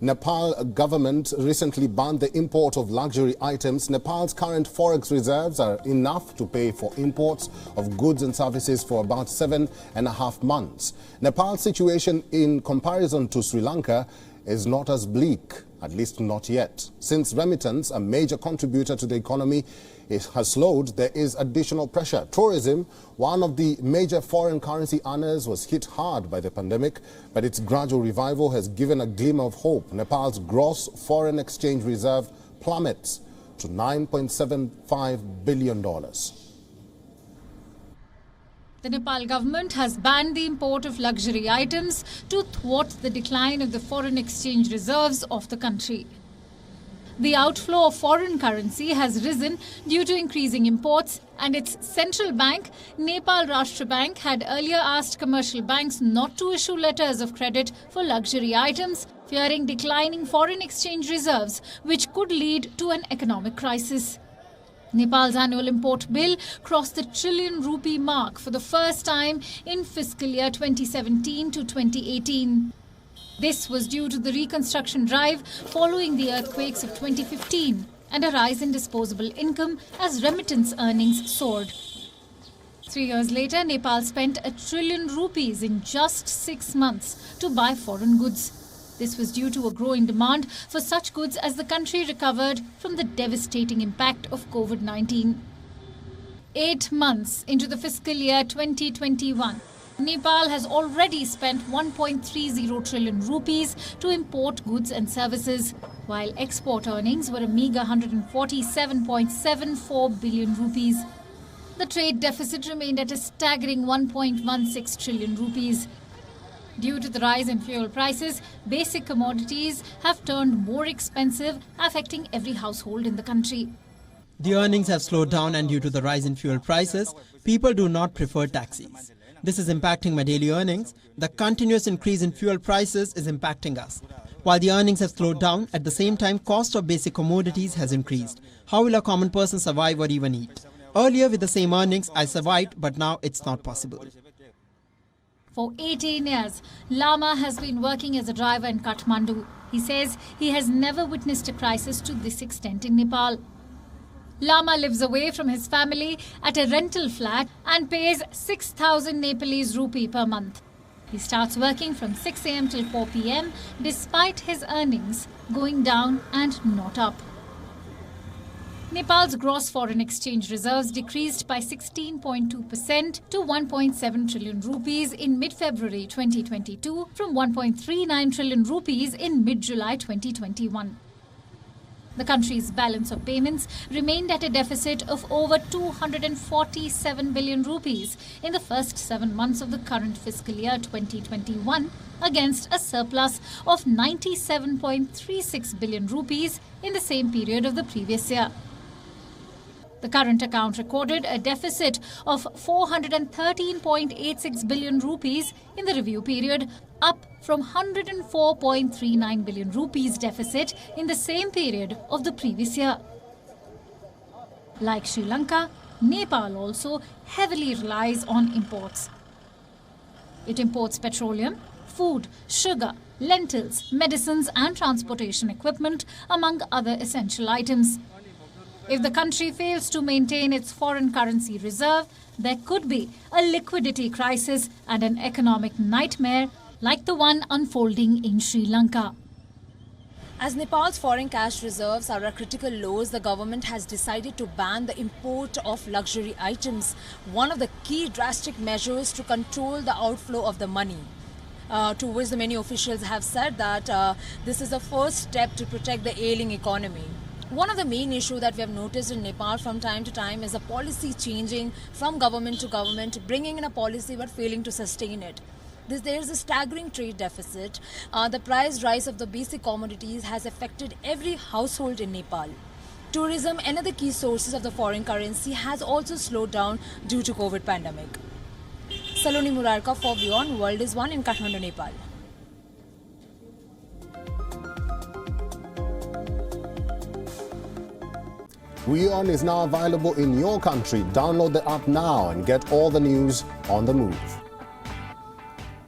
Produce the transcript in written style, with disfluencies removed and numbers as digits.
Nepal government recently banned the import of luxury items. Nepal's current forex reserves are enough to pay for imports of goods and services for about 7.5 months. Nepal's situation in comparison to Sri Lanka is not as bleak, at least not yet. Since remittance, a major contributor to the economy, has slowed, there is additional pressure. Tourism, one of the major foreign currency earners, was hit hard by the pandemic, but its gradual revival has given a glimmer of hope. Nepal's gross foreign exchange reserve plummets to $9.75 billion. The Nepal government has banned the import of luxury items to thwart the decline of the foreign exchange reserves of the country. The outflow of foreign currency has risen due to increasing imports, and its central bank, Nepal Rashtra Bank, had earlier asked commercial banks not to issue letters of credit for luxury items, fearing declining foreign exchange reserves, which could lead to an economic crisis. Nepal's annual import bill crossed the trillion rupee mark for the first time in fiscal year 2017 to 2018. This was due to the reconstruction drive following the earthquakes of 2015 and a rise in disposable income as remittance earnings soared. 3 years later, Nepal spent 1 trillion rupees in just 6 months to buy foreign goods. This was due to a growing demand for such goods as the country recovered from the devastating impact of COVID-19. 8 months into the fiscal year 2021, Nepal has already spent 1.30 trillion rupees to import goods and services, while export earnings were a meager 147.74 billion rupees. The trade deficit remained at a staggering 1.16 trillion rupees. Due to the rise in fuel prices, basic commodities have turned more expensive, affecting every household in the country. The earnings have slowed down, and due to the rise in fuel prices, people do not prefer taxis. This is impacting my daily earnings. The continuous increase in fuel prices is impacting us. While the earnings have slowed down, at the same time, cost of basic commodities has increased. How will a common person survive or even eat? Earlier, with the same earnings, I survived, but now it's not possible. For 18 years, Lama has been working as a driver in Kathmandu. He says he has never witnessed a crisis to this extent in Nepal. Lama lives away from his family at a rental flat and pays 6,000 Nepalese rupee per month. He starts working from 6 a.m. till 4 p.m. despite his earnings going down and not up. Nepal's gross foreign exchange reserves decreased by 16.2% to 1.7 trillion rupees in mid-February 2022 from 1.39 trillion rupees in mid-July 2021. The country's balance of payments remained at a deficit of over 247 billion rupees in the first 7 months of the current fiscal year 2021 against a surplus of 97.36 billion rupees in the same period of the previous year. The current account recorded a deficit of 413.86 billion rupees in the review period, up from 104.39 billion rupees deficit in the same period of the previous year. Like Sri Lanka, Nepal also heavily relies on imports. It imports petroleum, food, sugar, lentils, medicines and transportation equipment, among other essential items. If the country fails to maintain its foreign currency reserve, there could be a liquidity crisis and an economic nightmare like the one unfolding in Sri Lanka. As Nepal's foreign cash reserves are at critical lows, the government has decided to ban the import of luxury items, one of the key drastic measures to control the outflow of the money. To which the many officials have said that this is the first step to protect the ailing economy. One of the main issues that we have noticed in Nepal from time to time is a policy changing from government to government, bringing in a policy but failing to sustain it. There is a staggering trade deficit. The price rise of the basic commodities has affected every household in Nepal. Tourism, another key sources of the foreign currency, has also slowed down due to COVID pandemic. Saloni Murarka for WION World is One in Kathmandu, Nepal. WION is now available in your country. Download the app now and get all the news on the move.